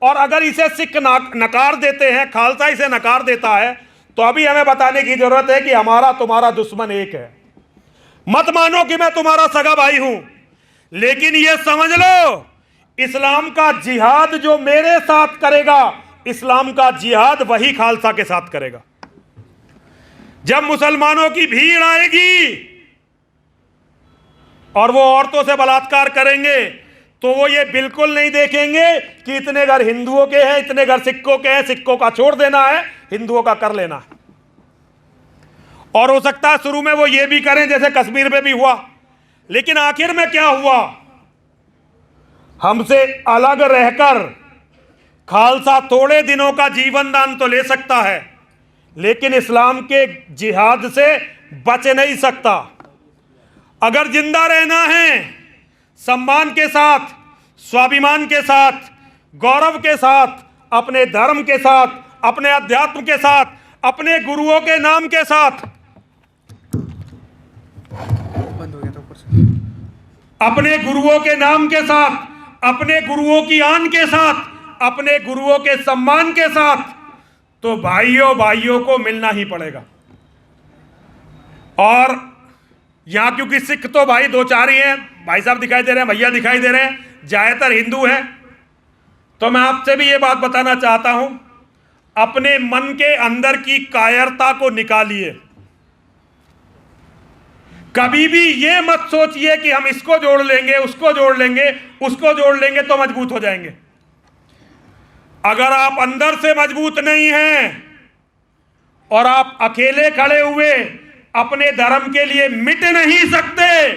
Speaker 1: और अगर इसे सिख नकार देते हैं, खालसा इसे नकार देता है, तो अभी हमें बताने की जरूरत है कि हमारा तुम्हारा दुश्मन एक है। मत मानो कि मैं तुम्हारा सगा भाई हूं, लेकिन यह समझ लो इस्लाम का जिहाद जो मेरे साथ करेगा, इस्लाम का जिहाद वही खालसा के साथ करेगा। जब मुसलमानों की भीड़ आएगी और वो औरतों से बलात्कार करेंगे तो वो ये बिल्कुल नहीं देखेंगे कि इतने घर हिंदुओं के हैं, इतने घर सिखों के हैं, सिखों का छोड़ देना है, हिंदुओं का कर लेना है। और हो सकता है शुरू में वो ये भी करें जैसे कश्मीर में भी हुआ, लेकिन आखिर में क्या हुआ, हमसे अलग रहकर खालसा थोड़े दिनों का जीवन दान तो ले सकता है, लेकिन इस्लाम के जिहाद से बच नहीं सकता। अगर जिंदा रहना है सम्मान के साथ, स्वाभिमान के साथ, गौरव के साथ, अपने धर्म के साथ, अपने अध्यात्म के साथ, अपने गुरुओं के नाम के साथ, बंद हो गया था ऊपर से, अपने गुरुओं के नाम के साथ, अपने गुरुओं की आन के साथ, अपने गुरुओं के सम्मान के साथ, तो भाइयों को मिलना ही पड़ेगा। और यहां क्योंकि सिख तो भाई दो चार ही हैं, भाई साहब दिखाई दे रहे हैं, भैया दिखाई दे रहे हैं, ज्यादातर हिंदू हैं, तो मैं आपसे भी ये बात बताना चाहता हूं, अपने मन के अंदर की कायरता को निकालिए। कभी भी ये मत सोचिए कि हम इसको जोड़ लेंगे, उसको जोड़ लेंगे, उसको जोड़ लेंगे तो मजबूत हो जाएंगे। अगर आप अंदर से मजबूत नहीं हैं और आप अकेले खड़े हुए अपने धर्म के लिए मिट नहीं सकते,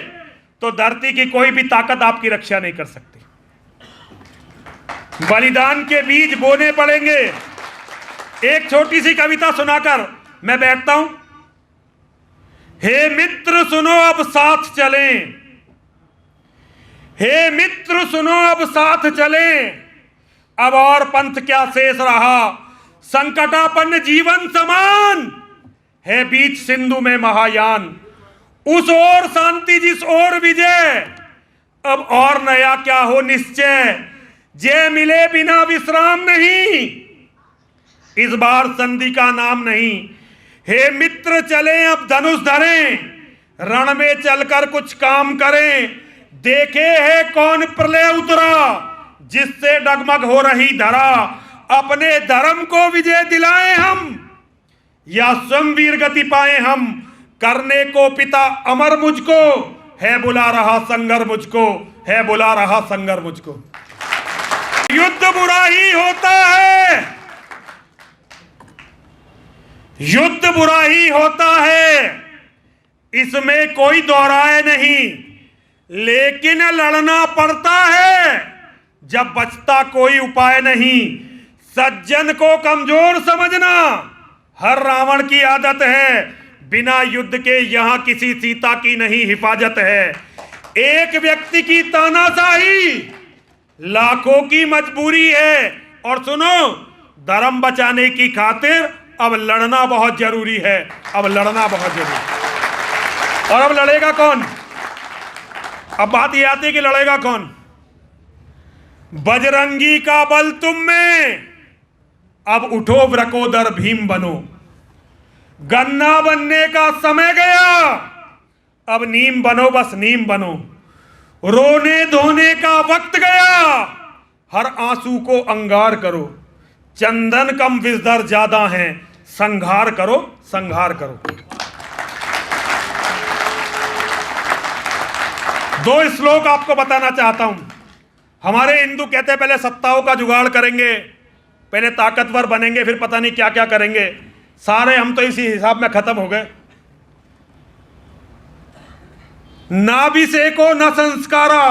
Speaker 1: तो धरती की कोई भी ताकत आपकी रक्षा नहीं कर सकती। बलिदान के बीज बोने पड़ेंगे। एक छोटी सी कविता सुनाकर मैं बैठता हूं। हे मित्र सुनो अब साथ चलें, हे मित्र सुनो अब साथ चलें, अब और पंथ क्या शेष रहा, संकटापन्न जीवन समान है बीच सिंधु में महायान, उस ओर शांति जिस ओर विजय, अब और नया क्या हो निश्चय, जय मिले बिना विश्राम नहीं, इस बार संधि का नाम नहीं। हे मित्र चलें अब धनुष धरें, रण में चलकर कुछ काम करें, देखे है कौन प्रलय उतरा, जिससे डगमग हो रही धरा, अपने धर्म को विजय दिलाएं हम, या स्वयं वीर गति पाए हम, करने को पिता अमर मुझको, है बुला रहा संगर मुझको, है बुला रहा संगर मुझको। युद्ध बुरा ही होता है, युद्ध बुरा ही होता है, इसमें कोई दोहराए नहीं, लेकिन लड़ना पड़ता है जब बचता कोई उपाय नहीं। सज्जन को कमजोर समझना हर रावण की आदत है, बिना युद्ध के यहां किसी सीता की नहीं हिफाजत है। एक व्यक्ति की तानाशाही लाखों की मजबूरी है, और सुनो धर्म बचाने की खातिर अब लड़ना बहुत जरूरी है, अब लड़ना बहुत जरूरी है। और अब लड़ेगा कौन? अब बात यह आती है कि लड़ेगा कौन? बजरंगी का बल तुम में, अब उठो व्रकोदर भीम बनो। गन्ना बनने का समय गया, अब नीम बनो, बस नीम बनो। रोने धोने का वक्त गया, हर आंसू को अंगार करो। चंदन कम विषधर ज्यादा हैं, संहार करो, संहार करो। दो श्लोक आपको बताना चाहता हूं। हमारे हिंदू कहते हैं पहले सत्ताओं का जुगाड़ करेंगे, पहले ताकतवर बनेंगे, फिर पता नहीं क्या क्या करेंगे। सारे हम तो इसी हिसाब में खत्म हो गए। नाभिषेको न संस्कारा,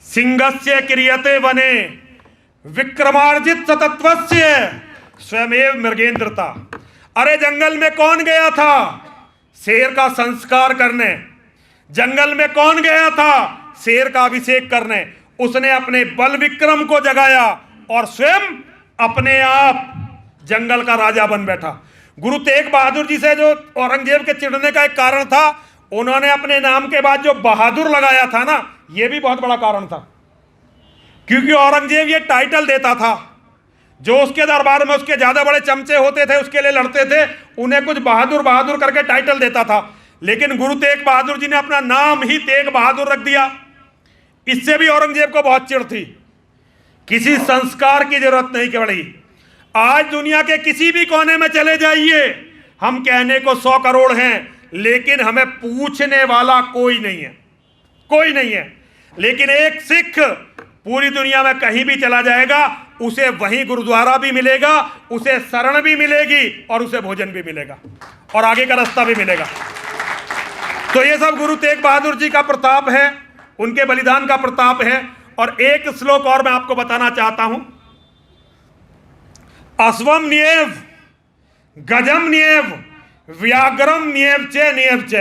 Speaker 1: सिंहस्य क्रियते वने, विक्रमार्जित सतत्वस्य स्वयमेव मृगेंद्रता। अरे जंगल में कौन गया था शेर का संस्कार करने? जंगल में कौन गया था शेर का अभिषेक करने? उसने अपने बल विक्रम को जगाया और स्वयं अपने आप जंगल का राजा बन बैठा। गुरु तेग बहादुर जी से जो औरंगजेब के चिढ़ने का एक कारण था, उन्होंने अपने नाम के बाद जो बहादुर लगाया था ना, यह भी बहुत बड़ा कारण था। क्योंकि औरंगजेब ये टाइटल देता था, जो उसके दरबार में उसके ज्यादा बड़े चमचे होते थे, उसके लिए लड़ते थे, उन्हें कुछ बहादुर बहादुर करके टाइटल देता था। लेकिन गुरु तेग बहादुर जी ने अपना नाम ही तेग बहादुर रख दिया। इससे भी औरंगजेब को बहुत चिढ़ थी। किसी संस्कार की जरूरत नहीं पड़ी। आज दुनिया के किसी भी कोने में चले जाइए, हम कहने को 100 करोड़ हैं, लेकिन हमें पूछने वाला कोई नहीं है, कोई नहीं है। लेकिन एक सिख पूरी दुनिया में कहीं भी चला जाएगा, उसे वहीं गुरुद्वारा भी मिलेगा, उसे शरण भी मिलेगी और उसे भोजन भी मिलेगा और आगे का रास्ता भी मिलेगा। तो ये सब गुरु तेग बहादुर जी का प्रताप है, उनके बलिदान का प्रताप है। और एक श्लोक और मैं आपको बताना चाहता हूं। अश्वम न्येव गजम न्येव व्याघ्रम न्येव चे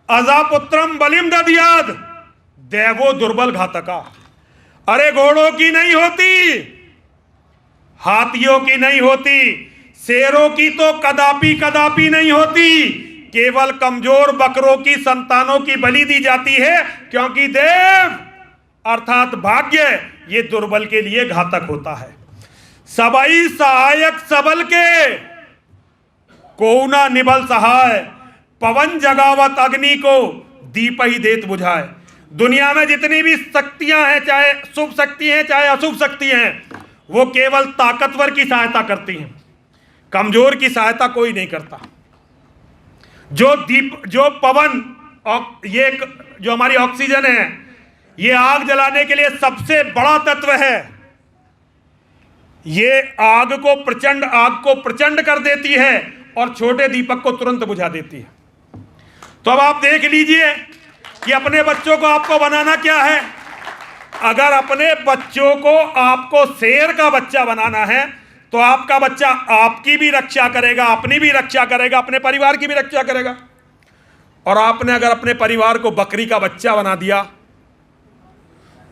Speaker 1: अजापुत्रम बलिम दधियाद देवो दुर्बल घातका। अरे घोड़ों की नहीं होती, हाथियों की नहीं होती, शेरों की तो कदापि कदापि नहीं होती, केवल कमजोर बकरों की संतानों की बलि दी जाती है, क्योंकि देव अर्थात भाग्य ये दुर्बल के लिए घातक होता है। सबई सहायक सबल के, कोउना निबल सहाय, पवन जगावत अग्नि को दीप ही देत बुझाए। दुनिया में जितनी भी शक्तियां हैं, चाहे शुभ शक्ति हैं चाहे अशुभ शक्ति हैं, वो केवल ताकतवर की सहायता करती हैं, कमजोर की सहायता कोई नहीं करता। जो दीप, जो पवन, ये जो हमारी ऑक्सीजन है, ये आग जलाने के लिए सबसे बड़ा तत्व है। ये आग को प्रचंड कर देती है और छोटे दीपक को तुरंत बुझा देती है। तो अब आप देख लीजिए कि अपने बच्चों को आपको बनाना क्या है। अगर अपने बच्चों को आपको शेर का बच्चा बनाना है, तो आपका बच्चा आपकी भी रक्षा करेगा, अपनी भी रक्षा करेगा, अपने परिवार की भी रक्षा करेगा। और आपने अगर अपने परिवार को बकरी का बच्चा बना दिया,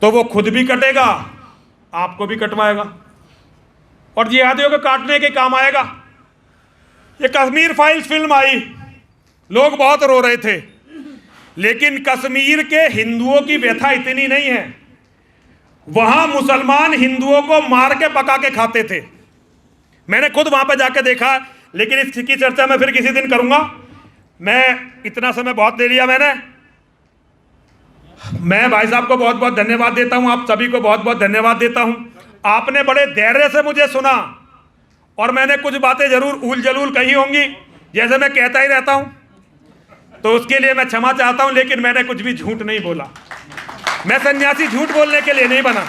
Speaker 1: तो वो खुद भी कटेगा, आपको भी कटवाएगा और जिहादियों को काटने के काम आएगा। ये कश्मीर फाइल्स फिल्म आई, लोग बहुत रो रहे थे, लेकिन कश्मीर के हिंदुओं की व्यथा इतनी नहीं है। वहां मुसलमान हिंदुओं को मार के पका के खाते थे। मैंने खुद वहां पे जाके देखा, लेकिन इसकी चर्चा मैं फिर किसी दिन करूंगा। मैं इतना समय बहुत ले लिया मैंने। मैं भाई साहब को बहुत बहुत धन्यवाद देता हूं, आप सभी को बहुत बहुत धन्यवाद देता हूं। आपने बड़े धैर्य से मुझे सुना और मैंने कुछ बातें जरूर उल जलूल कही होंगी, जैसे मैं कहता ही रहता हूं, तो उसके लिए मैं क्षमा चाहता हूं। लेकिन मैंने कुछ भी झूठ नहीं बोला। मैं सन्यासी झूठ बोलने के लिए नहीं बना।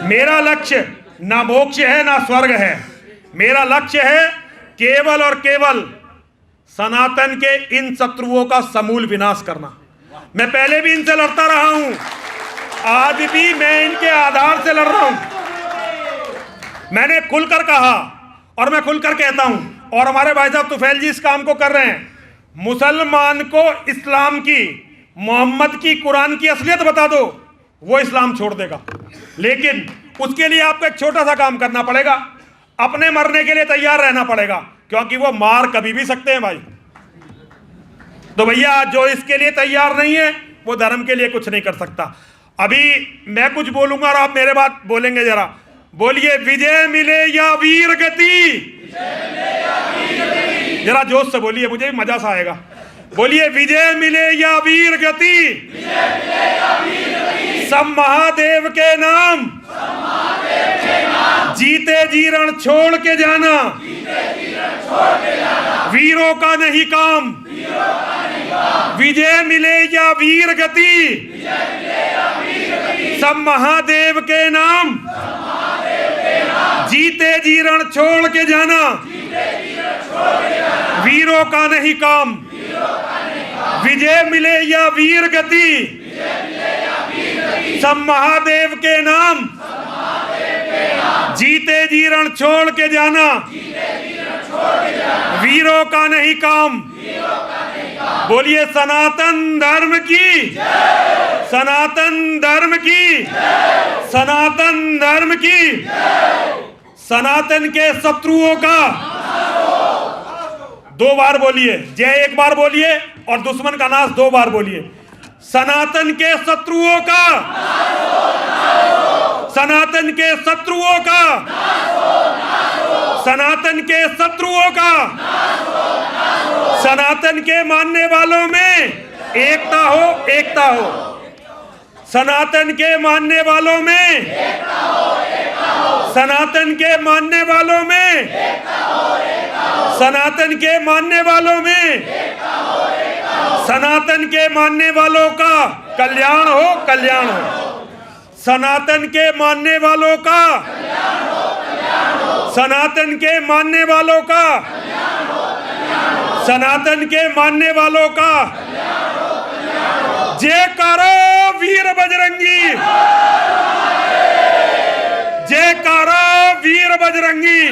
Speaker 1: मेरा लक्ष्य ना मोक्ष है ना स्वर्ग है। मेरा लक्ष्य है केवल और केवल सनातन के इन शत्रुओं का समूल विनाश करना। मैं पहले भी इनसे लड़ता रहा हूं, आज भी मैं इनके आधार से लड़ रहा हूं। मैंने खुलकर कहा और मैं खुलकर कहता हूं, और हमारे भाई साहब तुफैल जी इस काम को कर रहे हैं। मुसलमान को इस्लाम की, मोहम्मद की, कुरान की असलियत बता दो, वो इस्लाम छोड़ देगा। लेकिन उसके लिए आपको एक छोटा सा काम करना पड़ेगा, अपने मरने के लिए तैयार रहना पड़ेगा, क्योंकि वो मार कभी भी सकते हैं भाई। तो भैया जो इसके लिए तैयार नहीं है वो धर्म के लिए कुछ नहीं कर सकता। अभी मैं कुछ बोलूंगा और आप मेरे बात बोलेंगे, जरा बोलिए विजय मिले या वीर गति। जरा जोश से बोलिए, मुझे मजा सा आएगा। बोलिए विजय मिले या वीर गति, सब महादेव के नाम, जीते जी रण छोड़ के जाना, वीरों का नहीं काम। विजय मिले या वीर गति, सब महादेव के नाम, जीते जी रण छोड़ के जाना, वीरों का नहीं काम। विजय मिले या वीर गति, सब महादेव के नाम, जीते जी रण छोड़ के जाना, वीरों का नहीं काम। बोलिए सनातन धर्म की, सनातन धर्म की, सनातन धर्म की। सनातन के शत्रुओं का 2 बार बोलिए, जय 1 बार बोलिए और दुश्मन का नाश 2 बार बोलिए। सनातन के शत्रुओं का, सनातन के शत्रुओं का, सनातन के शत्रुओं का, सनातन के मानने वालों में एकता हो, एकता हो। सनातन के मानने वालों में, सनातन के मानने वालों में, सनातन के मानने वालों में, सनातन के मानने वालों का कल्याण हो, कल्याण हो। सनातन के मानने वालों का, सनातन के मानने वालों का, सनातन के मानने वालों का जयकारा वीर बजरंगी, जयकारा वीर बजरंगी।